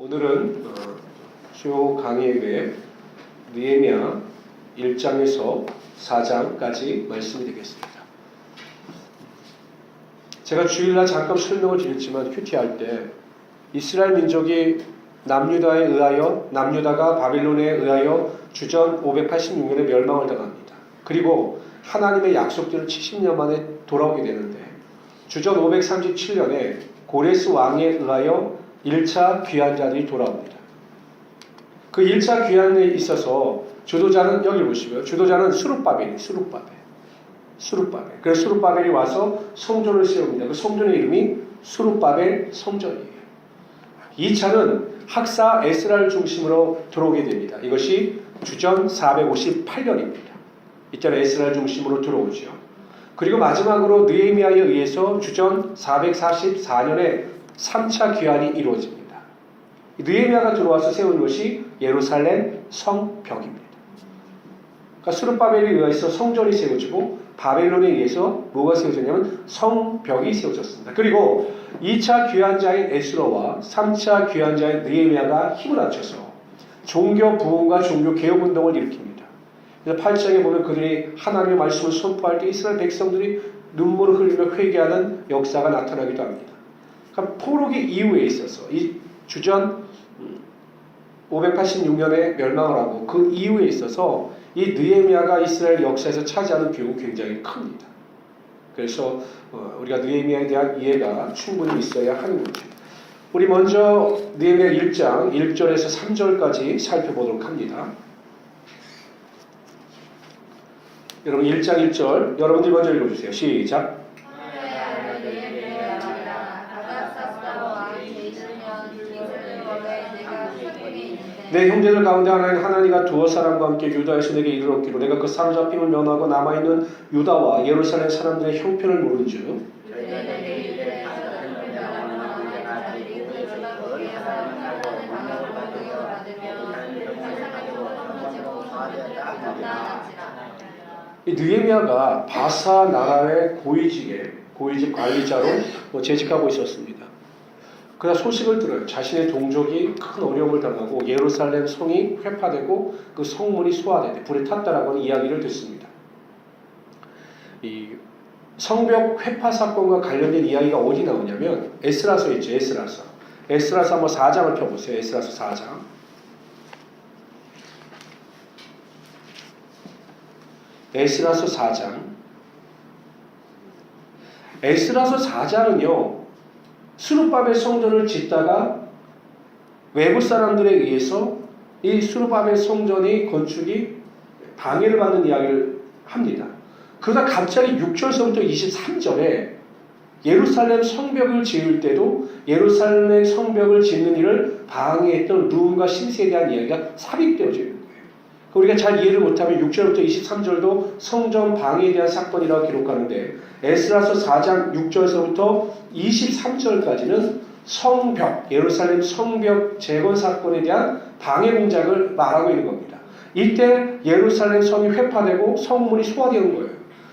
오늘은 주요 강의 외에 느헤미야 1장에서 4장까지 말씀이 되겠습니다. 제가 주일날 잠깐 설명을 드렸지만 큐티할 때 이스라엘 민족이 남유다가 바빌론에 의하여 주전 586년에 멸망을 당합니다. 그리고 하나님의 약속대로 70년 만에 돌아오게 되는데 주전 537년에 고레스 왕에 의하여 1차 귀환자들이 돌아옵니다. 그 1차 귀환에 있어서 주도자는 여기 보시고요. 주도자는 수룹바벨이 그래서 수룹바벨이 와서 성전을 세웁니다. 그 성전의 이름이 수룹바벨 성전이에요. 2차는 학사 에스라를 중심으로 들어오게 됩니다. 이것이 주전 458년입니다. 이때는 에스라를 중심으로 들어오죠. 그리고 마지막으로 느헤미야에 의해서 주전 444년에 3차 귀환이 이루어집니다. 느헤미야가 들어와서 세운 것이 예루살렘 성벽입니다. 그러니까 수룹바벨에 의해서 성전이 세워지고 바벨론에 의해서 뭐가 세워졌냐면 성벽이 세워졌습니다. 그리고 2차 귀환자인 에스라와 3차 귀환자인 느헤미야가 힘을 합쳐서 종교 부흥과 종교 개혁 운동을 일으킵니다. 그래서 8장에 보면 그들이 하나님의 말씀을 선포할 때 이스라엘 백성들이 눈물을 흘리며 회개하는 역사가 나타나기도 합니다. 그러니까 포로기 이후에 있어서 이 주전 586년에 멸망을 하고 그 이후에 있어서 이 느헤미야가 이스라엘 역사에서 차지하는 비용은 굉장히 큽니다. 그래서 우리가 느헤미야에 대한 이해가 충분히 있어야 하는 거죠. 우리 먼저 느헤미야 1장 1절에서 3절까지 살펴보도록 합니다. 여러분 1장 1절 여러분들이 먼저 읽어주세요. 시작. 내 형제들 가운데 하나님이 두어 사람과 함께 유다에서 내게 이르렀기로 내가 그 사로잡힘을 면하고 남아있는 유다와 예루살렘 사람들의 형편을 물은즉 이 느헤미야가 바사 나라의 고위직 관리자로 재직하고 있었습니다. 그러나 소식을 들어요. 자신의 동족이 큰 어려움을 당하고 예루살렘 성이 회파되고 그 성문이 소화되고 불에 탔다라고 하는 이야기를 듣습니다. 이 성벽 회파 사건과 관련된 이야기가 어디 나오냐면 에스라서 있죠. 에스라서 한번 4장을 펴보세요. 에스라서 4장. 에스라서 4장. 에스라서 4장은요. 수룹바벨 성전을 짓다가 외부 사람들에 의해서 이 수룹바벨 성전의 건축이 방해를 받는 이야기를 합니다. 그러다 갑자기 6절서부터 23절에 예루살렘 성벽을 지을 때도 예루살렘 성벽을 짓는 일을 방해했던 룸과 심세에 대한 이야기가 삽입되어져 있는 거예요. 우리가 잘 이해를 못하면 6절부터 23절도 성전 방해에 대한 사건이라고 기록하는데 에스라서 4장 6절서부터 23절까지는 성벽, 예루살렘 성벽 재건 사건에 대한 방해 공작을 말하고 있는 겁니다. 이때 예루살렘 성이 회파되고 성문이 소화되는 거예요.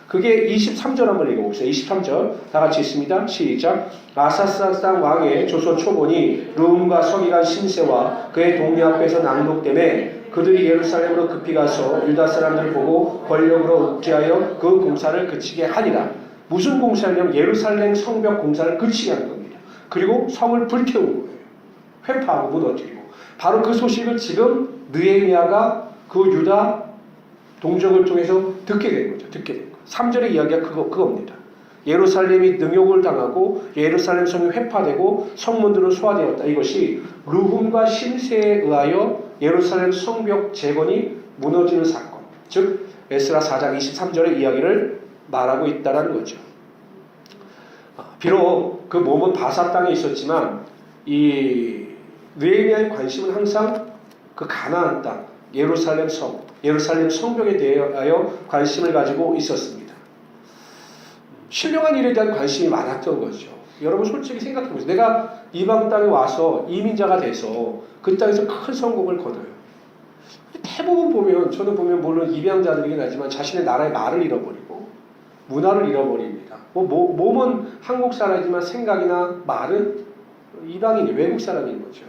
그게 23절 한번 읽어봅시다. 23절 다 같이 있습니다. 시작. 아사스당 왕의 조선 초본이 룸과 서기관 심세와 그의 동료 앞에서 낭독되매 그들이 예루살렘으로 급히 가서 유다 사람들을 보고 권력으로 억제하여 그 공사를 그치게 하리라. 무슨 공사냐면 예루살렘 성벽 공사를 그치게 하는 겁니다. 그리고 성을 불태우는 거예요. 회파하고 무너뜨리고. 바로 그 소식을 지금 느헤미야가 그 유다 동족을 통해서 듣게 된 거죠. 3절의 이야기가 그겁니다. 예루살렘이 능욕을 당하고 예루살렘 성이 회파되고 성문들은 소화되었다. 이것이 르훔과 심세에 의하여 예루살렘 성벽 재건이 무너지는 사건. 즉 에스라 4장 23절의 이야기를 말하고 있다는 거죠. 비록 그 몸은 바사 땅에 있었지만 이 느헤미야의 관심은 항상 그 가나안 땅, 예루살렘 성벽에 대하여 관심을 가지고 있었습니다. 신령한 일에 대한 관심이 많았던 거죠. 여러분 솔직히 생각해보세요. 내가 이방 땅에 와서 이민자가 돼서 그 땅에서 큰 성공을 거둬요. 대부분 저는 보면 물론 입양자들이긴 하지만 자신의 나라의 말을 잃어버리고 문화를 잃어버립니다. 몸은 한국 사람이지만 생각이나 말은 이방인이 외국 사람인 거죠.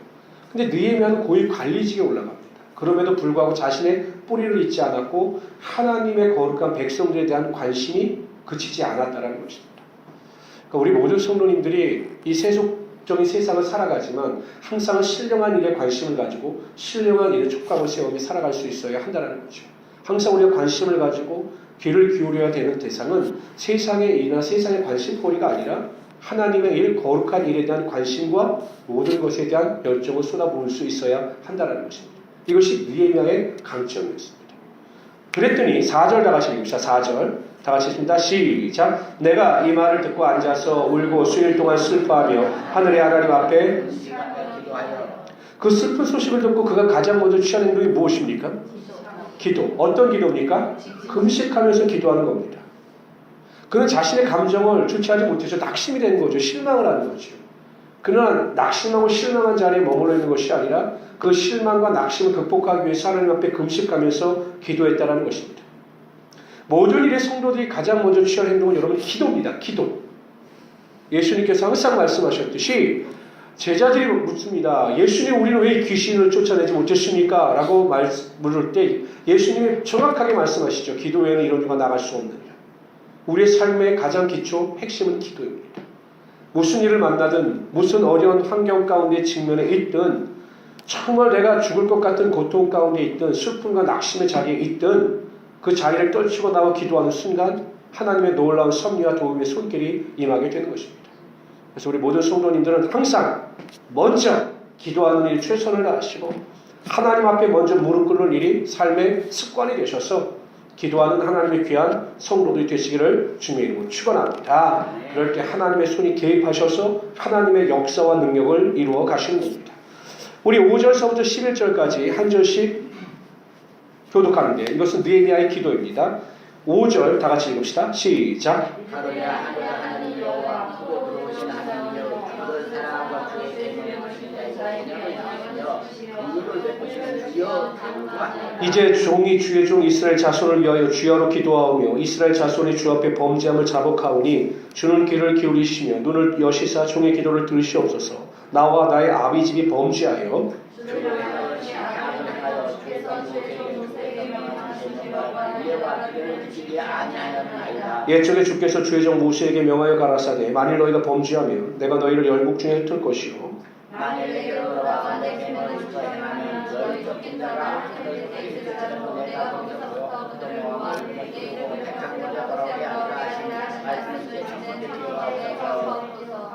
근데 느헤미야는 고위 관리직에 올라갑니다. 그럼에도 불구하고 자신의 뿌리를 잊지 않았고 하나님의 거룩한 백성들에 대한 관심이 그치지 않았다는 것입니다. 그러니까 우리 모든 성도님들이 이 세속적인 세상을 살아가지만 항상 신령한 일에 관심을 가지고 신령한 일에 촉각을 세우며 살아갈 수 있어야 한다는 거죠. 항상 우리가 관심을 가지고 귀를 기울여야 되는 대상은 세상의 일이나 세상의 관심거리가 아니라 하나님의 일, 거룩한 일에 대한 관심과 모든 것에 대한 열정을 쏟아부을 수 있어야 한다는 것입니다. 이것이 느헤미야의 강점이었습니다. 그랬더니 4절 다 같이 읽읍시다. 4절 다 같이 읽습니다. 시작. 내가 이 말을 듣고 앉아서 울고 수일 동안 슬퍼하며 하늘의 하나님 앞에 그 슬픈 소식을 듣고 그가 가장 먼저 취한 행동이 무엇입니까? 기도. 어떤 기도입니까? 금식하면서 기도하는 겁니다. 그는 자신의 감정을 주체하지 못해서 낙심이 되는 거죠. 실망을 하는 거죠. 그러나 낙심하고 실망한 자리에 머물러 있는 것이 아니라 그 실망과 낙심을 극복하기 위해서 하나님 앞에 금식하면서 기도했다는 것입니다. 모든 일의 성도들이 가장 먼저 취할 행동은 여러분 기도입니다. 기도. 예수님께서 항상 말씀하셨듯이 제자들이 묻습니다. 예수님, 우리는 왜 귀신을 쫓아내지 못했습니까? 라고 물을 때 예수님이 정확하게 말씀하시죠. 기도 외에는 이런 이가 나갈 수 없느냐. 우리의 삶의 가장 기초 핵심은 기도입니다. 무슨 일을 만나든 무슨 어려운 환경 가운데 직면해 있든 정말 내가 죽을 것 같은 고통 가운데 있든 슬픔과 낙심의 자리에 있든 그 자리를 떨치고 나와 기도하는 순간 하나님의 놀라운 섭리와 도움의 손길이 임하게 되는 것입니다. 그래서 우리 모든 성도님들은 항상 먼저 기도하는 일에 최선을 다하시고 하나님 앞에 먼저 무릎 꿇는 일이 삶의 습관이 되셔서 기도하는 하나님의 귀한 성도들이 되시기를 주님의 이름으로 축원합니다. 그럴 때 하나님의 손이 개입하셔서 하나님의 역사와 능력을 이루어 가시는 겁니다. 우리 5절서부터 11절까지 한 절씩 교독하는데 이것은 느헤미야의 기도입니다. 5절 다 같이 읽읍시다. 시작. 이제 종이 주의 종 이스라엘 자손을 위하여 주야로 기도하오며 이스라엘 자손이 주 앞에 범죄함을 자복하오니 주는 귀를 기울이시며 눈을 여시사 종의 기도를 들으시옵소서. 나와 나의 아비 집이 범죄하여 옛적에 주께서 주의 종 모세에게 명하여 가라사대 만일 너희가 범죄하면 내가 너희를 열국 중에 흩을 것이요 만일 내게로 돌아와 내 계명을 지켜 행하면 너희 쫓긴 자가 그들에게 있을지라도 내가 거기서부터 그들을 모아 그들에게 이름을 백작으로 돌아오게 하리라 하시는 말씀을 주시는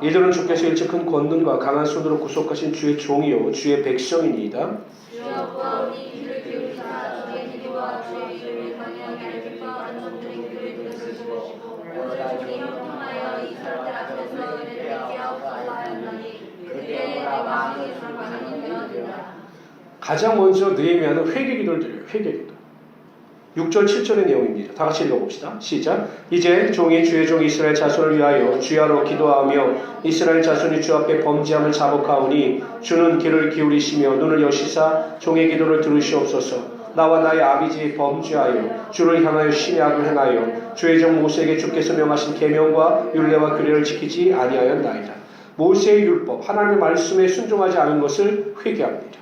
이들은 주께서 일찍 큰 권능과 강한 손으로 구속하신 주의 종이요 주의 백성이니이다. 주여 구하오니 귀를 기울이사 주의 기도와 주의 이름을 강요하기를 기뻐하는 종들의 귀를 들으시고 오늘 주의 형통하여 이 사람들 앞에서 은혜를 베게 하옵소서 하였나니 가장 먼저 느헤미야는 회개 기도를 드려요. 회개 기도. 6절 7절의 내용입니다. 다 같이 읽어봅시다. 시작. 이제 종이 주의 종 이스라엘 자손을 위하여 주야로 기도하며 이스라엘 자손이 주 앞에 범죄함을 자복하오니 주는 귀를 기울이시며 눈을 여시사 종의 기도를 들으시옵소서. 나와 나의 아비지 범죄하여 주를 향하여 심약을 행하여 주의 종 모세에게 주께서 명하신 계명과 율례와 규례를 지키지 아니하였나이다. 모세의 율법, 하나님의 말씀에 순종하지 않은 것을 회개합니다.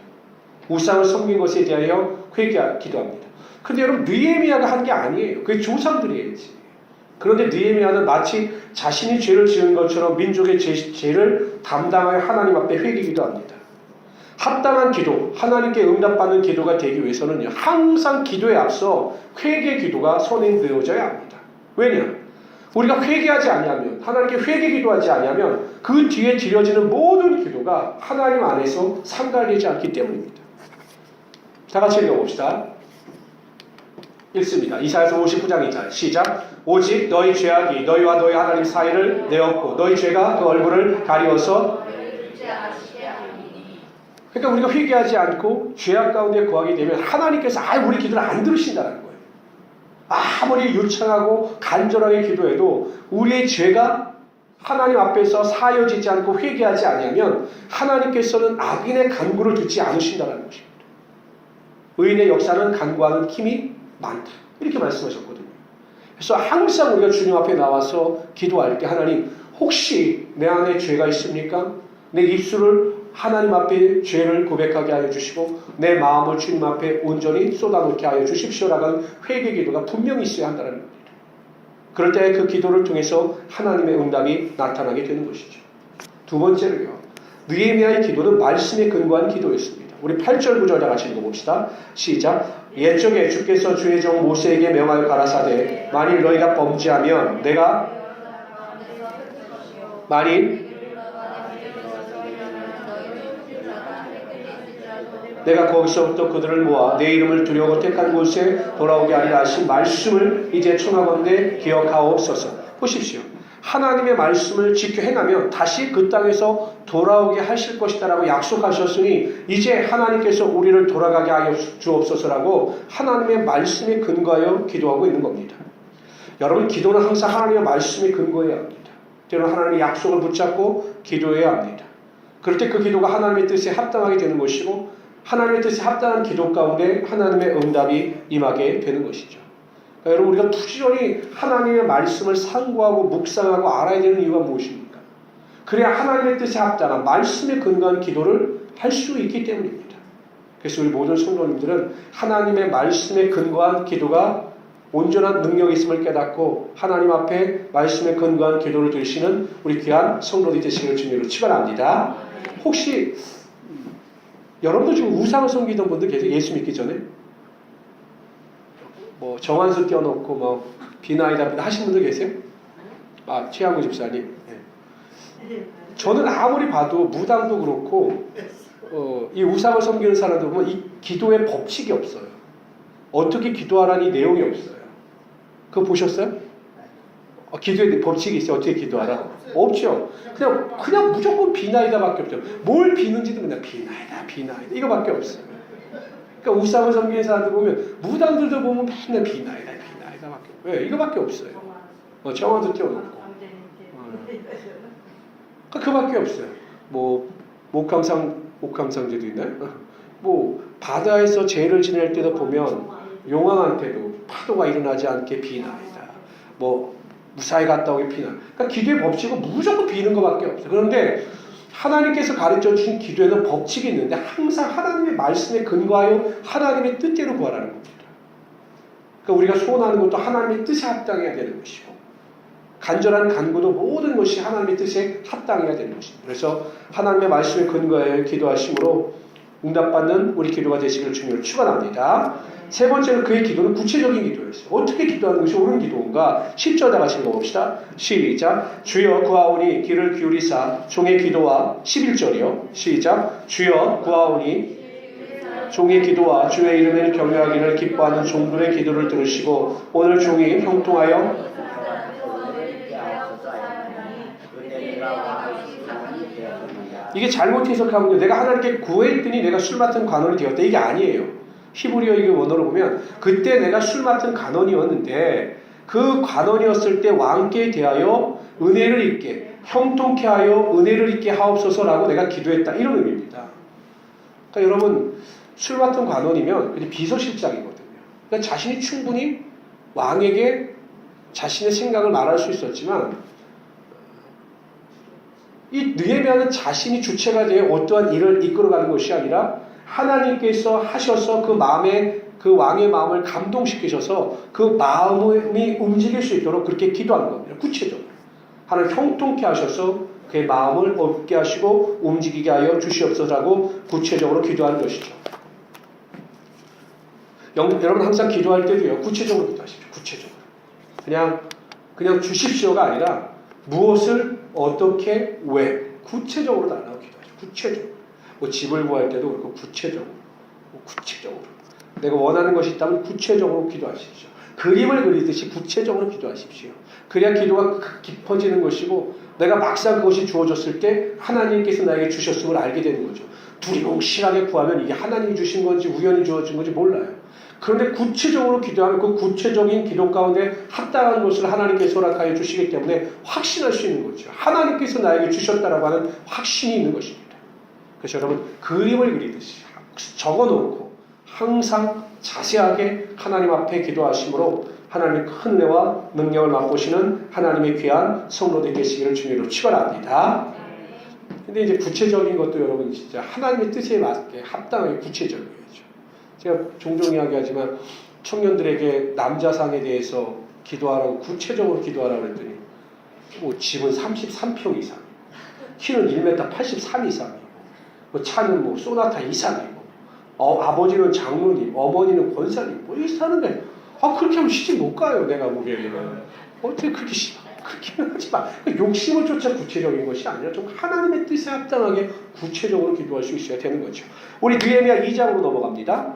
우상을 섬긴 것에 대하여 기도합니다. 근데 여러분 느헤미야가 한 게 아니에요. 그게 조상들이 했지. 그런데 느헤미야는 마치 자신이 죄를 지은 것처럼 민족의 죄를 담당하여 하나님 앞에 회개 기도합니다. 합당한 기도, 하나님께 응답받는 기도가 되기 위해서는 항상 기도에 앞서 회개 기도가 선행되어져야 합니다. 왜냐? 우리가 회개하지 않으면 하나님께 회개 기도하지 않으면 그 뒤에 드려지는 모든 기도가 하나님 안에서 상달되지 않기 때문입니다. 다 같이 읽어봅시다. 읽습니다. 이사야서 59장 2절 시작. 오직 너희 죄악이 너희와 너희 하나님 사이를 내었고 너희 죄가 그 얼굴을 가리워서 그러니까 우리가 회개하지 않고 죄악 가운데 거하게 되면 하나님께서 우리 기도를 안 들으신다는 거예요. 아무리 유창하고 간절하게 기도해도 우리의 죄가 하나님 앞에서 사여지지 않고 회개하지 아니하면 하나님께서는 악인의 간구를 듣지 않으신다는 것입니다. 의인의 역사는 간구하는 힘이 많다. 이렇게 말씀하셨거든요. 그래서 항상 우리가 주님 앞에 나와서 기도할 때 하나님 혹시 내 안에 죄가 있습니까? 내 입술을 하나님 앞에 죄를 고백하게 하여 주시고 내 마음을 주님 앞에 온전히 쏟아놓게 하여 주십시오라는 회개 기도가 분명히 있어야 한다는 겁니다. 그럴 때 그 기도를 통해서 하나님의 응답이 나타나게 되는 것이죠. 두 번째로요. 느헤미야의 기도는 말씀에 근거한 기도였습니다. 우리 8절 9절 다 같이 읽어봅시다. 시작. 옛적에 주께서 주의 종 모세에게 명하여 가라사대 만일 너희가 범죄하면 내가 거기서부터 그들을 모아 내 이름을 두려워 택한 곳에 돌아오게 하리라 하신 말씀을 이제 청하건대 기억하옵소서. 보십시오. 하나님의 말씀을 지켜 행하면 다시 그 땅에서 돌아오게 하실 것이다라고 약속하셨으니 이제 하나님께서 우리를 돌아가게 하여 주옵소서라고 하나님의 말씀에 근거하여 기도하고 있는 겁니다. 여러분, 기도는 항상 하나님의 말씀에 근거해야 합니다. 때로는 하나님의 약속을 붙잡고 기도해야 합니다. 그럴 때 그 기도가 하나님의 뜻에 합당하게 되는 것이고 하나님의 뜻에 합당한 기도 가운데 하나님의 응답이 임하게 되는 것이죠. 그러니까 여러분, 우리가 부지런히 하나님의 말씀을 상고하고 묵상하고 알아야 되는 이유가 무엇입니까? 그래야 하나님의 뜻에 합당한 말씀에 근거한 기도를 할 수 있기 때문입니다. 그래서 우리 모든 성도님들은 하나님의 말씀에 근거한 기도가 온전한 능력이 있음을 깨닫고 하나님 앞에 말씀에 근거한 기도를 드리시는 우리 귀한 성도들이 되시기를 주님으로 축원합니다. 혹시 여러분도 지금 우상을 섬기던 분들 계세요? 예수 믿기 전에? 뭐 정한수 띄워놓고 뭐 비나이다 하신 분들 계세요? 아, 최양구 집사님. 네. 저는 아무리 봐도 무당도 그렇고 이 우상을 섬기는 사람들 보면 이 기도의 법칙이 없어요. 어떻게 기도하라는 내용이 없어요. 그거 보셨어요? 기도의 법칙이 있어요. 어떻게 기도하라? 없죠. 그냥 무조건 비나이다밖에 없죠. 뭘 비는지도 그냥 비나이다 이거밖에 없어요. 그러니까 우상을 섬기는 사람들 보면 무당들도 보면 맨날 비나이다밖에 없어요. 왜? 이거밖에 없어요. 정원도 띄워놓고. 그밖에 없어요. 뭐 옥황상제도 있나요? 뭐 바다에서 죄를 지낼 때도 보면 용왕한테도 파도가 일어나지 않게 비나이다. 뭐 무사히 갔다 오게 비나. 그러니까 기도의 법칙은 무조건 비는 것밖에 없어요. 그런데 하나님께서 가르쳐 주신 기도에는 법칙이 있는데 항상 하나님의 말씀에 근거하여 하나님의 뜻대로 구하라는 겁니다. 그러니까 우리가 소원하는 것도 하나님의 뜻에 합당해야 되는 것이고 간절한 간구도 모든 것이 하나님의 뜻에 합당해야 되는 것입니다. 그래서 하나님의 말씀에 근거하여 기도하심으로 응답받는 우리 기도가 되시기를 주님을 축원합니다. 세 번째는 그의 기도는 구체적인 기도였어요. 어떻게 기도하는 것이 옳은 기도인가? 10절 다 같이 읽어봅시다. 시작. 주여 구하오니 귀를 기울이사 종의 기도와 11절이요. 시작. 주여 구하오니 종의 기도와 주의 이름을 경외하기를 기뻐하는 종들의 기도를 들으시고 오늘 종이 형통하여 이게 잘못 해석하면 내가 하나님께 구했더니 내가 술 맡은 관원이 되었다. 이게 아니에요. 히브리어 이게 원어로 보면 그때 내가 술 맡은 관원이었는데 그 관원이었을 때 왕께 대하여 은혜를 입게 형통케 하여 은혜를 입게 하옵소서라고 내가 기도했다. 이런 의미입니다. 그러니까 여러분 술 맡은 관원이면 비서실장이거든요. 그러니까 자신이 충분히 왕에게 자신의 생각을 말할 수 있었지만 이 느헤미야는 자신이 주체가 되어 어떠한 일을 이끌어가는 것이 아니라 하나님께서 하셔서 그 왕의 마음을 감동시키셔서 그 마음이 움직일 수 있도록 그렇게 기도하는 겁니다. 구체적으로. 하나님 형통케 하셔서 그의 마음을 얻게 하시고 움직이게 하여 주시옵소서라고 구체적으로 기도하는 것이죠. 여러분 항상 기도할 때도요. 구체적으로 기도하십시오. 구체적으로. 그냥 주십시오가 아니라 무엇을 어떻게 왜 구체적으로 달라고 기도하죠. 구체적으로. 뭐 집을 구할 때도 그렇고 구체적으로. 내가 원하는 것이 있다면 구체적으로 기도하십시오. 그림을 그리듯이 구체적으로 기도하십시오. 그래야 기도가 깊어지는 것이고 내가 막상 그것이 주어졌을 때 하나님께서 나에게 주셨음을 알게 되는 거죠. 두리뭉실하게 구하면 이게 하나님이 주신 건지 우연히 주어진 건지 몰라요. 그런데 구체적으로 기도하면 그 구체적인 기도 가운데 합당한 것을 하나님께서 허락하여 주시기 때문에 확신할 수 있는 거죠. 하나님께서 나에게 주셨다라고 하는 확신이 있는 것입니다. 그래서 여러분 그림을 그리듯이 적어놓고 항상 자세하게 하나님 앞에 기도하심으로 하나님의 큰 은혜와 능력을 맛보시는 하나님의 귀한 성도들이 되시기를 주님으로 축원합니다. 근데 이제 구체적인 것도 여러분 진짜 하나님의 뜻에 맞게 합당하게 구체적이어야죠. 제가 종종 이야기하지만 청년들에게 남자상에 대해서 기도하라고 구체적으로 기도하라고 그랬더니 뭐 집은 33평 이상, 키는 1m 83 이상이고, 뭐 차는 뭐 소나타 이상이고, 아버지는 장로님, 어머니는 권사님, 뭐 이렇게 사는데 그렇게 하면 시집 못 가요. 내가 보기에는 어떻게 그렇게 하지 마. 욕심을 쫓아 구체적인 것이 아니라 좀 하나님의 뜻에 합당하게 구체적으로 기도할 수 있어야 되는 거죠. 우리 느헤미야 2장으로 넘어갑니다.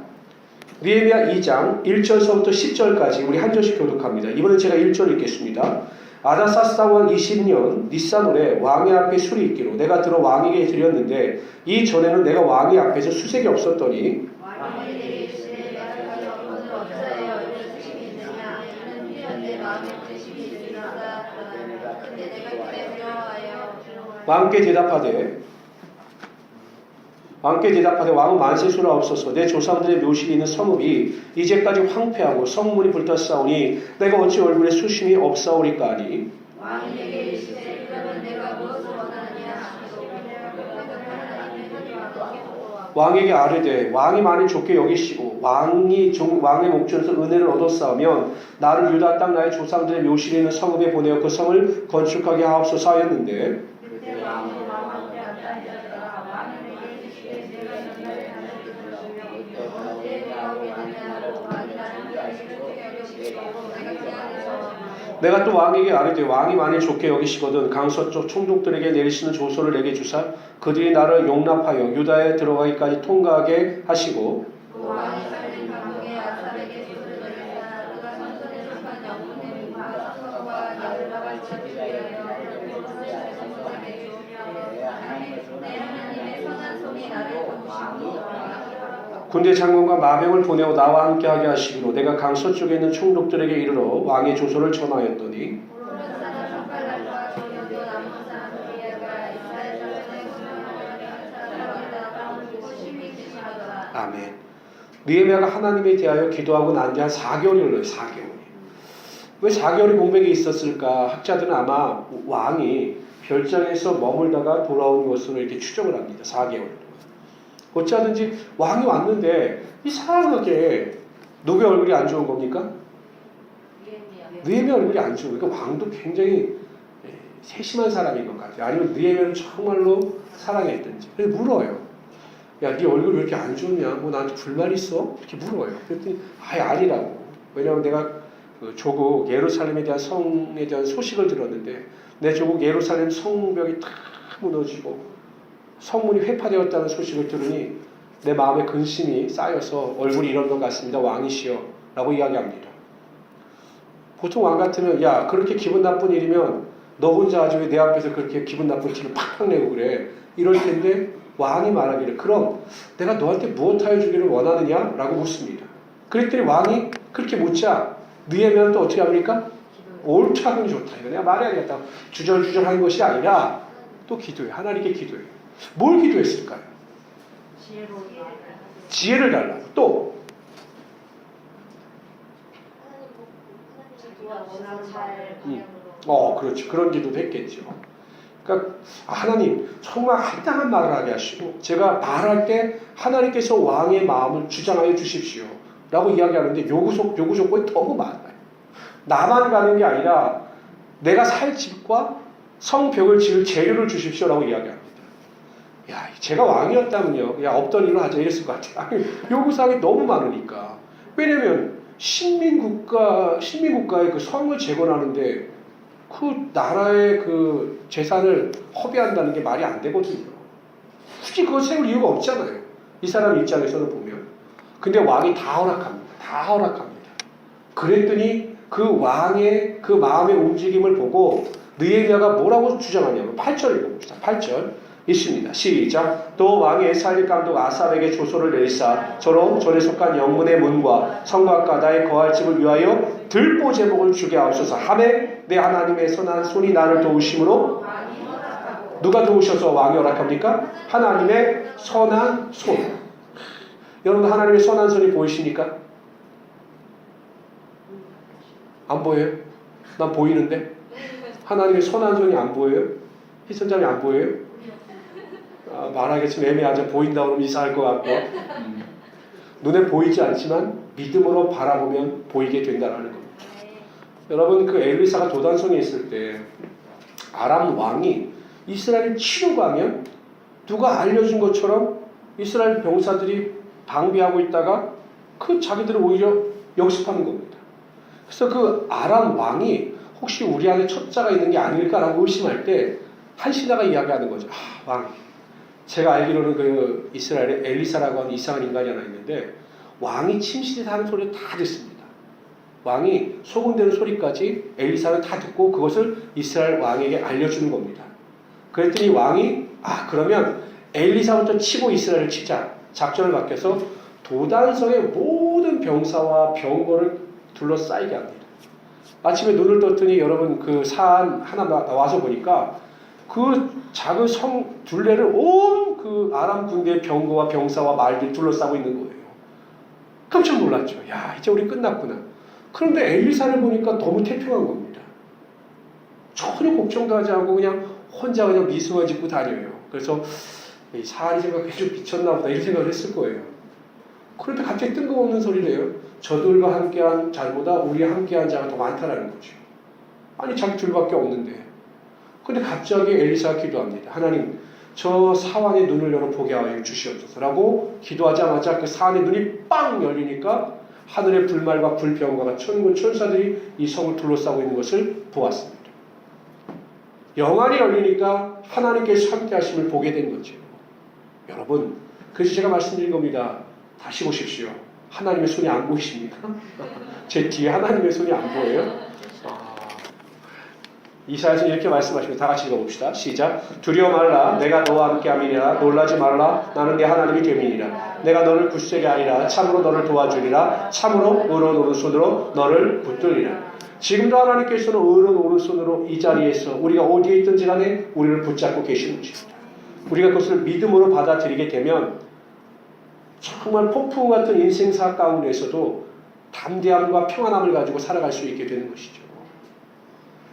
느헤미야 2장 1절서부터 10절까지 우리 한 절씩 교독합니다. 이번엔 제가 1절 읽겠습니다. 아다사스다 왕 20년 니산월에 왕의 앞에 술이 있기로 내가 들어 왕에게 드렸는데 이전에는 내가 왕의 앞에서 수색이 없었더니 왕께 대답하되 왕은 만세수라 없어서 내 조상들의 묘실이 있는 성읍이 이제까지 황폐하고 성문이 불탔사오니 내가 어찌 얼굴에 수심이 없사오리까 하니 왕이 내게 이르시되 그러면 내가 무엇을 원하느냐 하시고 왕에게 아뢰되 왕이 만일 좋게 여기시고 왕의 목전에서 은혜를 얻었사오면 나를 유다 땅 나의 조상들의 묘실이 있는 성읍에 보내어 그 성을 건축하게 하옵소서 하였는데 그때 왕은 왕한테 앉아있다가 왕이 내게 이르시되 내가 전날에 하늘을 들으시며 언제 돌아오게 되냐고 왕이 나를 좋게 여기시고 내가 그 안에서 내가 또 왕에게 아뢰되 왕이 만일 좋게 여기시거든 강서쪽 총독들에게 내리시는 조서를 내게 주사 그들이 나를 용납하여 유다에 들어가기까지 통과하게 하시고 그 왕이 살린 감옥에 아삽에게 조서를 내리사 그가 선선에 속한 영문의 민파 성과 여호와가 주리하여 그곳을 성문에게 주며 내 하나님의 선한 손이 나를 도우시니라. 군대 장관과 마병을 보내어 나와 함께하게 하시기로 내가 강서쪽에 있는 총독들에게 이르러 왕의 조서를 전하였더니 모르는 사람 손가락과 조련도 남은 사람 우리가 이스라엘 자손의 공명을 사랑하다 그리고 심히 기심하더라. 아멘. 느헤미야가 하나님에 대하여 기도하고 난 지 한 4개월이 흘러요. 4개월이. 왜 4개월이 공백이 있었을까? 학자들은 아마 왕이 별장에서 머물다가 돌아온 것으로 이렇게 추정을 합니다. 4개월. 어찌하든지 왕이 왔는데 이상하게 누구의 얼굴이 안 좋은 겁니까? 느헤미야 얼굴이 안 좋은 거니까 왕도 굉장히 세심한 사람인 것 같아요. 아니면 느헤미야를 정말로 사랑했든지. 그래서 물어요. 야, 네 얼굴 왜 이렇게 안 좋냐? 뭐 나한테 불만 있어? 이렇게 물어요. 그랬더니 아니라고. 왜냐하면 내가 그 조국 예루살렘에 대한 성에 대한 소식을 들었는데 내 조국 예루살렘 성벽이 다 무너지고 성문이 회파되었다는 소식을 들으니 내 마음에 근심이 쌓여서 얼굴이 이런 것 같습니다. 왕이시여 라고 이야기합니다. 보통 왕 같으면 야 그렇게 기분 나쁜 일이면 너 혼자 아주 왜 내 앞에서 그렇게 기분 나쁜 티를 팍팍 내고 그래 이럴 텐데 왕이 말하기를 그럼 내가 너한테 무엇하여 주기를 원하느냐? 라고 묻습니다. 그랬더니 왕이 그렇게 묻자 느헤미야는 또 어떻게 합니까? 옳게 하면 좋다. 이거 내가 말해야겠다. 주절주절 하는 것이 아니라 또 기도해. 하나님께 기도해. 뭘 기도했을까요? 지혜를 달라고. 또 그렇죠. 그런 기도도 했겠죠. 그러니까 하나님 정말 합당한 말을 하게 하시고 제가 말할 때 하나님께서 왕의 마음을 주장하여 주십시오 라고 이야기하는데 요구 조건이 너무 많아요. 나만 가는 게 아니라 내가 살 집과 성벽을 지을 재료를 주십시오 라고 이야기합니다. 야, 제가 왕이었다면요. 야, 없던 일을 하자 이랬을 것 같아요. 아니, 요구사항이 너무 많으니까. 왜냐면 신민국가의 그 성을 재건하는데 그 나라의 그 재산을 허비한다는 게 말이 안 되거든요. 굳이 그거 세울 이유가 없잖아요. 이 사람 입장에서는 보면. 근데 왕이 다 허락합니다. 다 허락합니다. 그랬더니 그 왕의 그 마음의 움직임을 보고 느헤미야가 뭐라고 주장하냐면 8절 읽어봅시다. 8절 있습니다. 시작. 또 왕이 에살리 감독 아삽에게 조서를 내리사 저로 전에 속한 영문의 문과 성곽 가다에 거할 집을 위하여 들보 제목을 주게 하옵소서 하매 내 하나님의 선한 손이 나를 도우심으로 누가 도우셔서 왕이 허락합니까? 하나님의 선한 손. 여러분 하나님의 선한 손이 보이십니까? 안 보여요? 난 보이는데 하나님의 선한 손이 안 보여요? 희선자이 안 보여요? 말하기 좀 애매하죠. 보인다 그러면 이상할 것 같고 눈에 보이지 않지만 믿음으로 바라보면 보이게 된다는 겁니다. 여러분 그 엘리사가 도단성에 있을 때 아람 왕이 이스라엘 치러 가면 누가 알려준 것처럼 이스라엘 병사들이 방비하고 있다가 그 자기들을 오히려 역습하는 겁니다. 그래서 그 아람 왕이 혹시 우리 안에 첩자가 있는 게 아닐까라고 의심할 때 한시다가 이야기하는 거죠. 왕, 제가 알기로는 그 이스라엘에 엘리사라고 하는 이상한 인간이 하나 있는데 왕이 침실에서 하는 소리를 다 듣습니다. 왕이 소문되는 소리까지 엘리사는 다 듣고 그것을 이스라엘 왕에게 알려주는 겁니다. 그랬더니 왕이 그러면 엘리사부터 치고 이스라엘을 치자 작전을 바뀌어서 도단성의 모든 병사와 병거를 둘러싸이게 합니다. 아침에 눈을 떴더니 여러분 그 산 하나 나와서 보니까 그 작은 성 둘레를 온 그 아람 군대의 병거와 병사와 말들이 둘러싸고 있는 거예요. 깜짝 놀랐죠. 야, 이제 우리 끝났구나. 그런데 엘리사를 보니까 너무 태평한 겁니다. 전혀 걱정도 하지 않고 그냥 혼자 그냥 미소만 짓고 다녀요. 그래서 이 사안이 생각해 좀 미쳤나 보다 이런 생각을 했을 거예요. 그런데 갑자기 뜬금없는 소리를 해요. 저들과 함께한 자보다 우리와 함께한 자가 더 많다라는 거죠. 아니 자기 둘밖에 없는데. 근데 갑자기 엘리사가 기도합니다. 하나님 저 사환의 눈을 열어 보게 하여 주시옵소서라고 기도하자마자 그 사환의 눈이 빵 열리니까 하늘의 불말과 불병과가 천군 천사들이 이 성을 둘러싸고 있는 것을 보았습니다. 영안이 열리니까 하나님께서 함께 하심을 보게 된 거죠. 여러분, 그래서 제가 말씀드린 겁니다. 다시 보십시오. 하나님의 손이 안 보이십니까? 제 뒤에 하나님의 손이 안 보여요? 이사야서 이렇게 말씀하시고 다 같이 읽어봅시다. 시작. 두려워 말라. 내가 너와 함께 함이니라. 놀라지 말라. 나는 네 하나님이 됨이니라. 내가 너를 굳세게 하리라. 참으로 너를 도와주리라. 참으로 의로운 오른손으로 너를 붙들리라. 지금도 하나님께서는 의로운 오른손으로 이 자리에서 우리가 어디에 있든지 간에 우리를 붙잡고 계시는 것입니다. 우리가 그것을 믿음으로 받아들이게 되면 정말 폭풍 같은 인생사 가운데서도 담대함과 평안함을 가지고 살아갈 수 있게 되는 것이죠.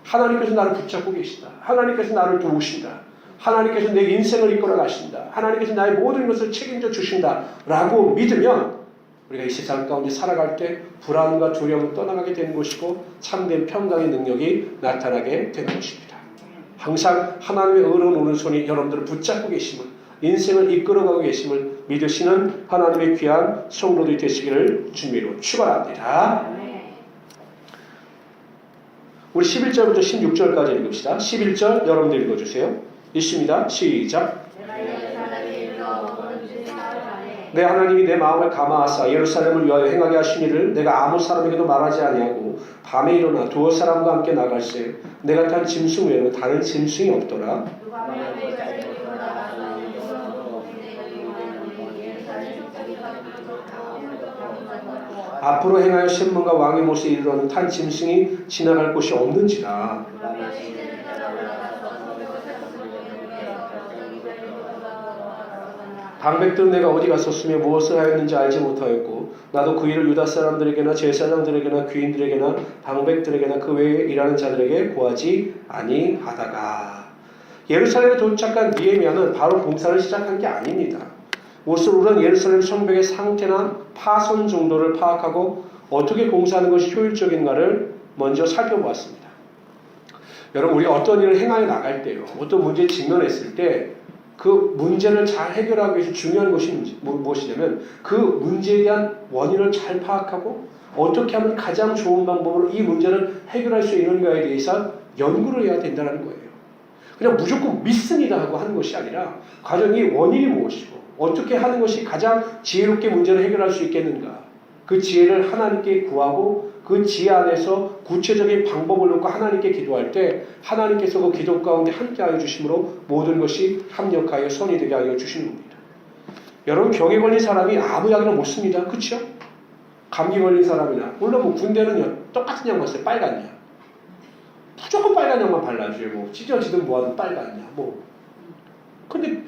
하나님께서 나를 붙잡고 계시다. 하나님께서 나를 도우신다. 하나님께서 내 인생을 이끌어 가신다. 하나님께서 나의 모든 것을 책임져 주신다. 라고 믿으면 우리가 이 세상 가운데 살아갈 때 불안과 두려움을 떠나가게 되는 것이고 참된 평강의 능력이 나타나게 되는 것입니다. 항상 하나님의 의로운 오른손이 여러분들을 붙잡고 계심을, 인생을 이끌어가고 계심을 믿으시는 하나님의 귀한 성도들이 되시기를 주님으로 축원합니다. 우리 11절부터 16절까지 읽읍시다. 11절 여러분들 읽어주세요. 읽습니다. 시작. 내 하나님이 내 마음을 감화하사 예루살렘을 위하여 행하게 하신 일을 내가 아무 사람에게도 말하지 아니하고 밤에 일어나 두어 사람과 함께 나갈새 내가 탄 짐승 외에는 다른 짐승이 없더라. 앞으로 행하여 신문과 왕의 못에 이르러는 탄 짐승이 지나갈 곳이 없는지라. 방백들은 내가 어디 갔었으며 무엇을 하였는지 알지 못하였고 나도 그 일을 유다 사람들에게나 제사장들에게나 귀인들에게나 방백들에게나 그 외에 일하는 자들에게 고하지 아니하다가. 예루살렘에 도착한 느헤미야는 바로 공사를 시작한 게 아닙니다. 옷을 우른 예루살렘 성벽의 상태나 파손 정도를 파악하고 어떻게 공사하는 것이 효율적인가를 먼저 살펴보았습니다. 여러분, 우리가 어떤 일을 행하여 나갈 때요, 어떤 문제에 직면했을 때 그 문제를 잘 해결하기 위해서 중요한 것이 무엇이냐면 그 문제에 대한 원인을 잘 파악하고 어떻게 하면 가장 좋은 방법으로 이 문제를 해결할 수 있는가에 대해서 연구를 해야 된다는 거예요. 그냥 무조건 믿습니다 하고 하는 것이 아니라 과연 이 원인이 무엇이고 어떻게 하는 것이 가장 지혜롭게 문제를 해결할 수 있겠는가, 그 지혜를 하나님께 구하고 그 지혜 안에서 구체적인 방법을 놓고 하나님께 기도할 때 하나님께서 그 기도 가운데 함께하여 주심으로 모든 것이 합력하여 선이 되게 하여 주시는 겁니다. 여러분, 병에 걸린 사람이 아무 약이나 못 씁니다. 그렇죠? 감기 걸린 사람이나 물론 뭐 군대는요 똑같은 약만 써요. 빨간 약. 무조건 빨간 약만 발라줘요. 뭐 찢어지든 뭐하든 빨간 약. 뭐 근데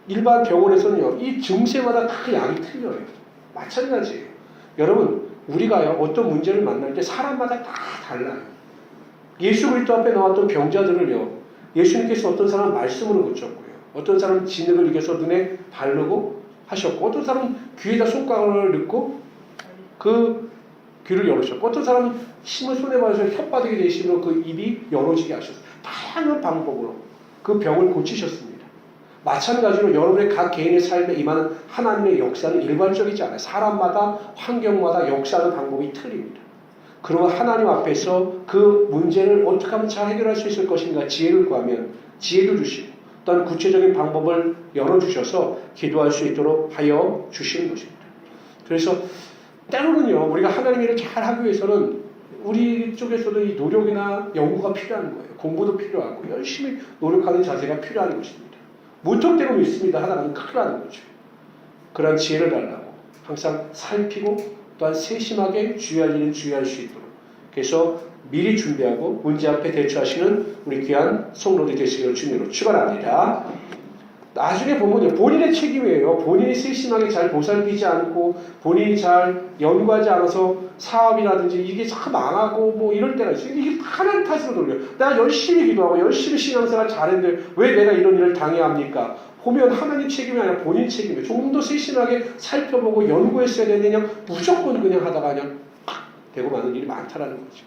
일반 병원에서는요 이 증세마다 다 약이 틀려요. 마찬가지예요. 여러분, 우리가요 어떤 문제를 만날 때 사람마다 다 달라요. 예수 그리스도 앞에 나왔던 병자들을요 예수님께서 어떤 사람 말씀으로 고쳤고요, 어떤 사람은 진흙을 이겨서 눈에 바르고 하셨고, 어떤 사람은 귀에다 손가락을 넣고 그 귀를 열으셨고, 어떤 사람은 힘을 손에 받아서 혓바닥에 대심으로 그 입이 열어지게 하셨어요. 다양한 방법으로 그 병을 고치셨습니다. 마찬가지로 여러분의 각 개인의 삶에 임하는 하나님의 역사는 일반적이지 않아요. 사람마다 환경마다 역사하는 방법이 틀립니다. 그러면 하나님 앞에서 그 문제를 어떻게 하면 잘 해결할 수 있을 것인가 지혜를 구하면 지혜도 주시고, 또한 구체적인 방법을 열어주셔서 기도할 수 있도록 하여 주시는 것입니다. 그래서 때로는요, 우리가 하나님 일을 잘 하기 위해서는 우리 쪽에서도 이 노력이나 연구가 필요한 거예요. 공부도 필요하고 열심히 노력하는 자세가 필요한 것입니다. 무턱대고 믿습니다 하다가는 큰일 나는 거죠. 그러한 지혜를 달라고 항상 살피고 또한 세심하게 주의할 일은 주의할 수 있도록, 그래서 미리 준비하고 문제 앞에 대처하시는 우리 귀한 성도들 되시기를 주님으로 축원합니다. 나중에 보면요, 본인의 책임이에요. 본인이 세심하게 잘 보살피지 않고 본인이 잘 연구하지 않아서 사업이라든지 이게 참 망하고 뭐 이럴 때가 있어요. 이게 하나님 탓으로 돌려요. 내가 열심히 기도하고 열심히 신앙생활 잘했는데 왜 내가 이런 일을 당해야 합니까? 보면 하나님 책임이 아니라 본인 책임이에요. 조금 더 세심하게 살펴보고 연구했어야 되는데 그냥 무조건 그냥 하다가 그냥 팍 되고 마는 일이 많다라는 거죠.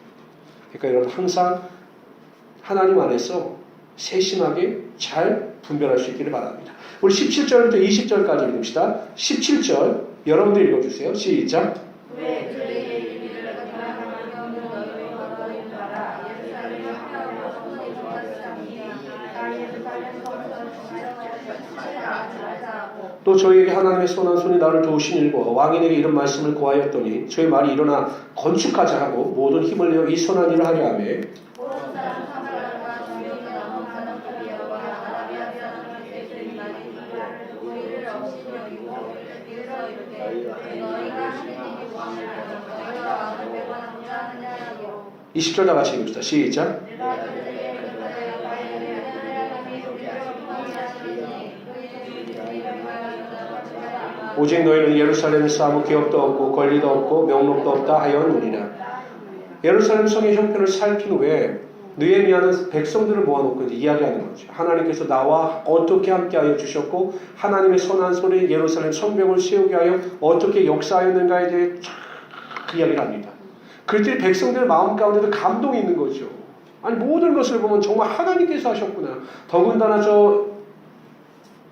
그러니까 여러분 항상 하나님 안에서 세심하게 잘 분별할 수 있기를 바랍니다. 우리 17절부터 20절까지 읽읍시다. 17절 여러분들 읽어주세요. 시작. 왜 그에게 이르기를 그러한 경우는 너희의 거룩인 바라 예루살렘을 피하고 성문이 좋았으니 나 예루살렘 성전 중앙에 말자. 또 저희에게 하나님의 선한 손이 나를 도우신 일과 왕인에게 이런 말씀을 고하였더니 저희 말이 일어나 건축하자 하고 모든 힘을 내어 이 선한 일을 하려 하며 모든 사람 사마리아와 주민이 남은 사람 토비아와 아라비아 사람 이스라엘이 우리를 없이 여기고 이르러 이르되 너희가 하는 일이 무엇이냐 너희가 왕을 배반하고자 하느냐고. 20절 다 같이 읽읍시다. 시작. 내가 그들에게 그들의 하나님이 우리를 통하게 하시리니 그의 주님을 위하여 오직 너희는 예루살렘에서 아무 기업도 없고 권리도 없고 명록도 없다 하였느니라. 예루살렘 성의 형편을 살핀 후에 느헤미야는 백성들을 모아놓고 이제 이야기하는 거죠. 하나님께서 나와 어떻게 함께하여 주셨고 하나님의 선한 손에 예루살렘 성벽을 세우게 하여 어떻게 역사하였는가에 대해 쫙 이야기를 합니다. 그때 백성들의 마음 가운데도 감동이 있는 거죠. 아니 모든 것을 보면 정말 하나님께서 하셨구나. 더군다나 저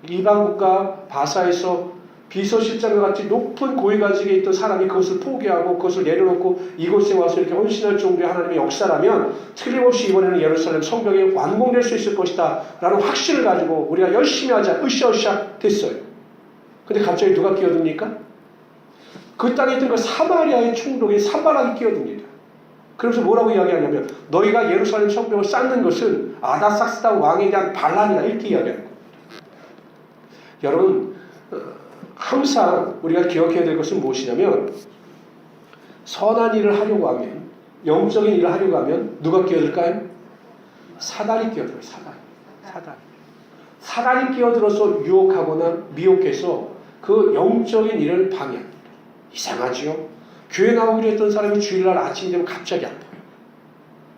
이방국가 바사에서 비서실장과 같이 높은 고위가직에 있던 사람이 그것을 포기하고 그것을 내려놓고 이곳에 와서 이렇게 헌신할 정도의 하나님의 역사라면 틀림없이 이번에는 예루살렘 성벽이 완공될 수 있을 것이다 라는 확신을 가지고 우리가 열심히 하자 으쌰으쌰 됐어요. 근데 갑자기 누가 끼어듭니까? 그 땅에 있던 그 사마리아의 총독이 산발락이 끼어듭니다. 그러면서 뭐라고 이야기하냐면 너희가 예루살렘 성벽을 쌓는 것은 아다삭스다 왕에 대한 반란이다 이렇게 이야기하는 겁니다. 여러분 항상 우리가 기억해야 될 것은 무엇이냐면 선한 일을 하려고 하면 영적인 일을 하려고 하면 누가 끼어들까요? 사단이 끼어들어요. 사단이 끼어들어서 유혹하거나 미혹해서 그 영적인 일을 방해합니다. 이상하지요? 교회 나오기로 했던 사람이 주일날 아침 되면 갑자기 아파요.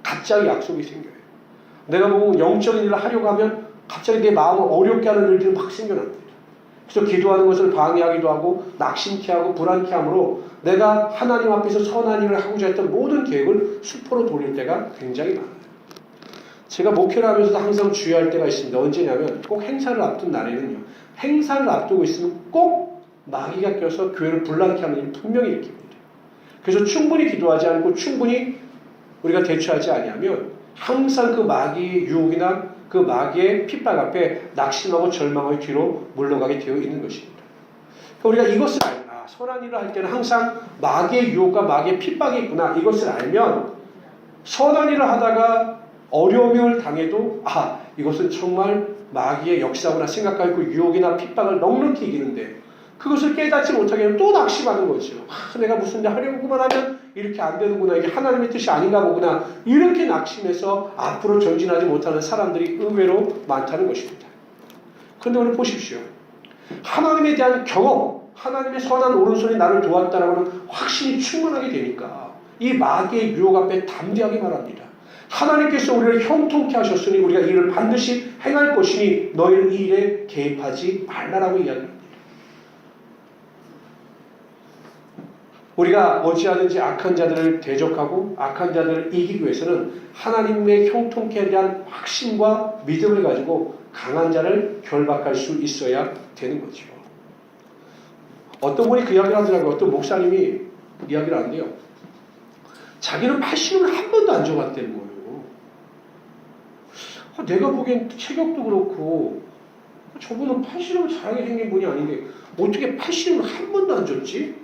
갑자기 약속이 생겨요. 내가 뭐 영적인 일을 하려고 하면 갑자기 내 마음을 어렵게 하는 일들이 막 생겨납니다. 그래서 기도하는 것을 방해하기도 하고 낙심케 하고 불안케 함으로 내가 하나님 앞에서 선한 일을 하고자 했던 모든 계획을 수포로 돌릴 때가 굉장히 많아요. 제가 목회를 하면서도 항상 주의할 때가 있습니다. 언제냐면 꼭 행사를 앞둔 날에는요. 행사를 앞두고 있으면 꼭 마귀가 껴서 교회를 불안케 하는 일이 분명히 일으킵니다. 그래서 충분히 기도하지 않고 충분히 우리가 대처하지 아니하면 항상 그 마귀의 유혹이나 그 마귀의 핍박 앞에 낙심하고 절망하고 뒤로 물러가게 되어 있는 것입니다. 우리가 이것을 알면 선한 일을 할 때는 항상 마귀의 유혹과 마귀의 핍박이 있구나 이것을 알면 선한 일을 하다가 어려움을 당해도 이것은 정말 마귀의 역사구나 생각하고 그 유혹이나 핍박을 넉넉히 이기는데 그것을 깨닫지 못하게 하면 또 낙심하는 거죠. 내가 무슨 일 하려고만 하면 이렇게 안 되는구나. 이게 하나님의 뜻이 아닌가 보구나. 이렇게 낙심해서 앞으로 전진하지 못하는 사람들이 의외로 많다는 것입니다. 그런데 오늘 보십시오. 하나님에 대한 경험, 하나님의 선한 오른손이 나를 도왔다라는 확신이 충만하게 되니까 이 마귀의 유혹 앞에 담대하게 말합니다. 하나님께서 우리를 형통케 하셨으니 우리가 이 일을 반드시 행할 것이니 너희는 이 일에 개입하지 말라라고 이야기합니다. 우리가 어찌하든지 악한 자들을 대적하고 악한 자들을 이기기 위해서는 하나님의 형통케에 대한 확신과 믿음을 가지고 강한 자를 결박할 수 있어야 되는 거죠. 어떤 분이 그 이야기를 하더라고요. 어떤 목사님이 이야기를 하는데요. 자기는 팔씨름을 한 번도 안 줘봤다는 거예요. 내가 보기엔 체격도 그렇고 저분은 팔씨름을 잘하게 생긴 분이 아닌데 어떻게 팔씨름을 한 번도 안 줬지?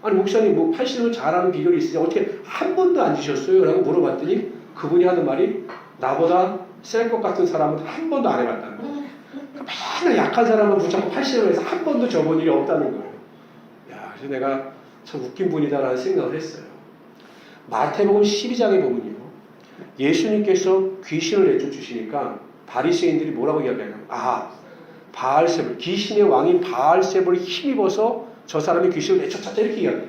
아니 목사님 뭐 팔씨름을 잘하는 비결이 있으냐 어떻게 한 번도 안 주셨어요? 라고 물어봤더니 그분이 하는 말이 나보다 셀 것 같은 사람은 한 번도 안 해봤다는 거예요. 맨날 약한 사람은 붙잡고 팔씨름을 해서 한 번도 져본 일이 없다는 거예요. 야, 그래서 내가 참 웃긴 분이다라는 생각을 했어요. 마태복음 12장에 보면요. 예수님께서 귀신을 내쫓으시니까 바리새인들이 뭐라고 이야기하냐면 바알세불 귀신의 왕인 바알세불을 힘입어서 저 사람이 귀신을 내쫓았다 이렇게 이야기해요.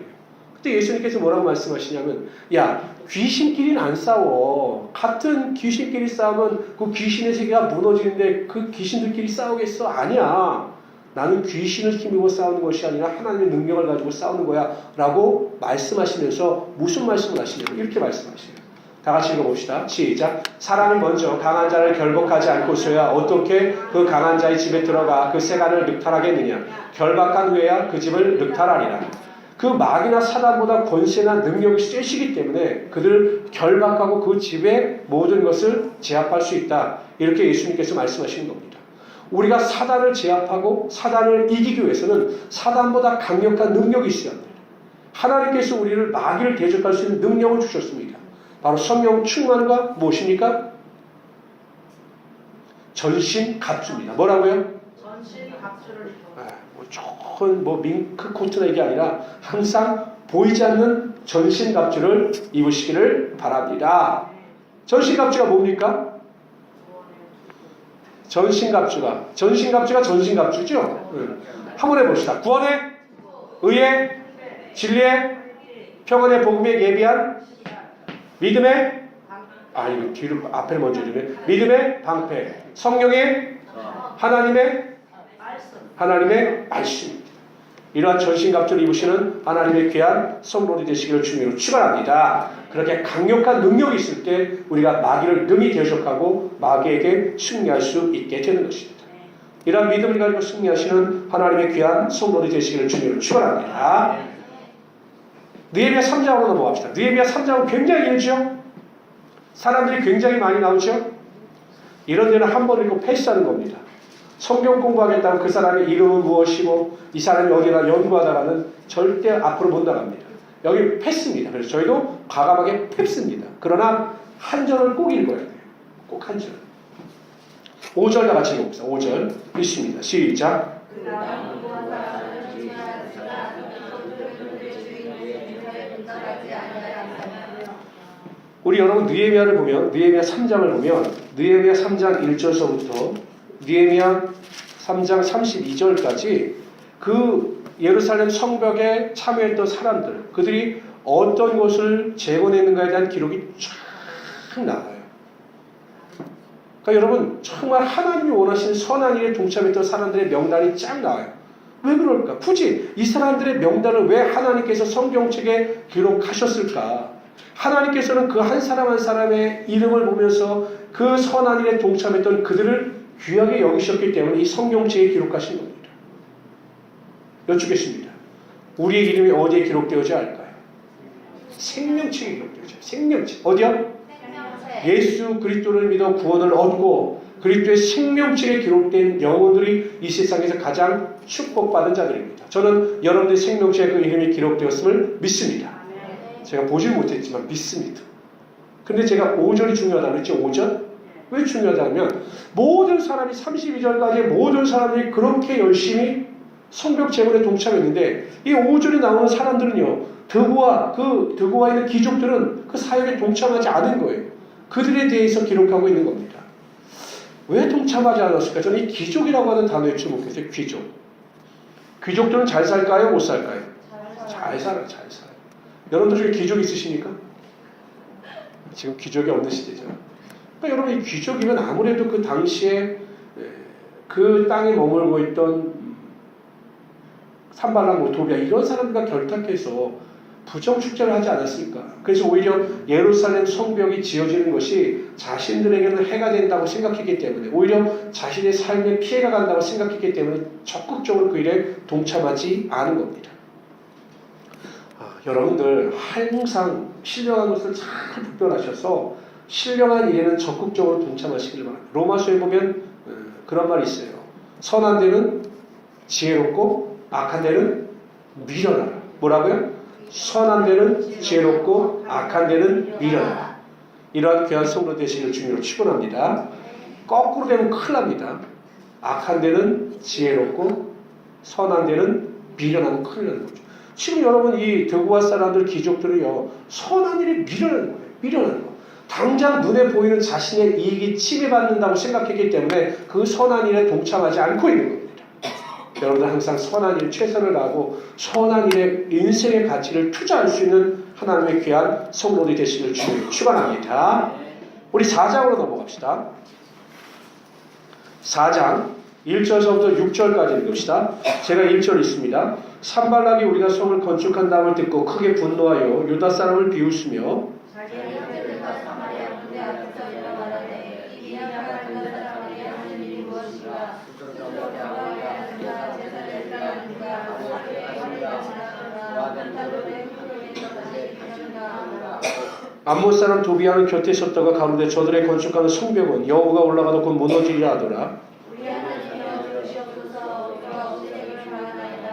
그때 예수님께서 뭐라고 말씀하시냐면 야 귀신끼리는 안 싸워. 같은 귀신끼리 싸우면 그 귀신의 세계가 무너지는데 그 귀신들끼리 싸우겠어? 아니야. 나는 귀신을 힘입어 싸우는 것이 아니라 하나님의 능력을 가지고 싸우는 거야 라고 말씀하시면서 무슨 말씀을 하시냐면 이렇게 말씀하시네요. 다 같이 읽어봅시다. 시작. 사람이 먼저 강한 자를 결박하지 않고서야 어떻게 그 강한 자의 집에 들어가 그 세간을 늑탈하겠느냐. 결박한 후에야 그 집을 늑탈하리라. 그 마귀나 사단보다 권세나 능력이 세시기 때문에 그들을 결박하고 그 집의 모든 것을 제압할 수 있다. 이렇게 예수님께서 말씀하시는 겁니다. 우리가 사단을 제압하고 사단을 이기기 위해서는 사단보다 강력한 능력이 있어야 합니다. 하나님께서 우리를 마귀를 대적할 수 있는 능력을 주셨습니다. 바로 성령 충만과 무엇입니까? 전신갑주입니다. 뭐라고요? 전신갑주를 좋은 밍크 코트나 이게 아니라 항상 보이지 않는 전신갑주를 입으시기를 바랍니다. 전신갑주가 뭡니까? 전신갑주가 전신갑주죠? 한번 해봅시다. 구원의 의의 진리의 평안의 복음에 예비한 믿음의 이거 뒤로 앞에 먼저 읽으면 믿음의 방패 성령의 하나님의 말씀입니다. 이러한 전신갑주를 입으시는 하나님의 귀한 성도들이 되시기를 주님으로 축원합니다. 그렇게 강력한 능력이 있을 때 우리가 마귀를 능히 대적하고 마귀에게 승리할 수 있게 되는 것입니다. 이러한 믿음을 가지고 승리하시는 하나님의 귀한 성도들이 되시기를 주님으로 축원합니다. 느헤미야 3장으로 넘어갑시다. 느헤미야 3장은 굉장히 길죠? 사람들이 굉장히 많이 나오죠? 이런 데는 한 번 읽고 패스하는 겁니다. 성경 공부하겠다면 그 사람의 이름은 무엇이고 이 사람이 어디나 연구하다가는 절대 앞으로 못 나갑니다. 여기 패스입니다. 그래서 저희도 과감하게 패스입니다. 그러나 한 절을 꼭 읽어야 돼요. 꼭 한 절. 5절 다 같이 읽어봅시다. 5절 읽습니다. 시작. 우리 여러분 느헤미야를 보면 느헤미야 3장을 보면 느헤미야 3장 1절서부터 느헤미야 3장 32절까지 그 예루살렘 성벽에 참여했던 사람들 그들이 어떤 것을 재건했는가에 대한 기록이 쫙 나와요. 그러니까 여러분 정말 하나님이 원하시는 선한 일에 동참했던 사람들의 명단이 쫙 나와요. 왜 그럴까? 굳이 이 사람들의 명단을 왜 하나님께서 성경책에 기록하셨을까? 하나님께서는 그 한 사람 한 사람의 이름을 보면서 그 선한 일에 동참했던 그들을 귀하게 여기셨기 때문에 이 성경책에 기록하신 겁니다. 여쭙겠습니다. 우리의 이름이 어디에 기록되어야 할까요? 생명책에 기록되어야 생명책. 어디요? 예수 그리스도를 믿어 구원을 얻고 그리스도의 생명책에 기록된 영혼들이 이 세상에서 가장 축복받은 자들입니다. 저는 여러분들의 생명책에 그 이름이 기록되었음을 믿습니다. 제가 보질 못했지만 믿습니다. 근데 제가 5절이 중요하다고 했죠. 5절? 왜 중요하다면 모든 사람이 32절까지 모든 사람들이 그렇게 열심히 성벽 재건에 동참했는데 이 5절에 나오는 사람들은요. 드고와 있는 귀족들은 그 사역에 동참하지 않은 거예요. 그들에 대해서 기록하고 있는 겁니다. 왜 동참하지 않았을까? 저는 이 귀족이라고 하는 단어에 주목했어요. 귀족. 귀족들은 잘 살까요? 못 살까요? 잘 살아요. 여러분들 중에 귀족 있으십니까? 지금 귀족이 없는 시대죠. 그러니까 여러분 이 귀족이면 아무래도 그 당시에 그 땅에 머물고 있던 산발락, 뭐 도비아 이런 사람들과 결탁해서 부정 축제를 하지 않았을까? 그래서 오히려 예루살렘 성벽이 지어지는 것이 자신들에게는 해가 된다고 생각했기 때문에 오히려 자신의 삶에 피해가 간다고 생각했기 때문에 적극적으로 그 일에 동참하지 않은 겁니다. 여러분들 항상 신령한 것을 잘 분별하셔서 신령한 일에는 적극적으로 동참하시길 바랍니다. 로마서에 보면 그런 말이 있어요. 선한 데는 지혜롭고 악한 데는 미련하라. 뭐라고요? 선한 데는 지혜롭고 악한 데는 미련하라. 이러한 귀한 성도 되시길 주님으로 축원합니다. 거꾸로 되면 큰일 납니다. 악한 데는 지혜롭고 선한 데는 미련하면 큰일 나는 거죠. 지금 여러분 이 드고아 사람들 귀족들이요 선한 일에 미련하는 거예요. 미련하는 거. 당장 눈에 보이는 자신의 이익이 침해받는다고 생각했기 때문에 그 선한 일에 동참하지 않고 있는 겁니다. 여러분들 항상 선한 일 최선을 다하고 선한 일에 인생의 가치를 투자할 수 있는 하나님의 귀한 성도들이 되시길 주님을 축원합니다. 우리 4장으로 넘어갑시다. 4장 1절서부터 6절까지 읽읍시다. 제가 1절 읽습니다. 산발락이 우리가 성을 건축한다음을 듣고 크게 분노하여 유다 사람을 비웃으며 자기의 형제들과 사마리아 군대 앞에서 일러 말하되 이 미약한 유다 사람에게 하는 일이 무엇이가 스스로 병하게 하는 자 제사를 따르는 자 하루에 허리가 지나가나 단타로의 흙을 다시 비는가. 암몬 사람 도비아는 곁에 섰다가 가로되 저들의 건축하는 성벽은 여호와가 올라가도 곧 무너지리라 하더라. 우리 하나님이여 들으시옵소서. 우리가 우리에게 바라나이다.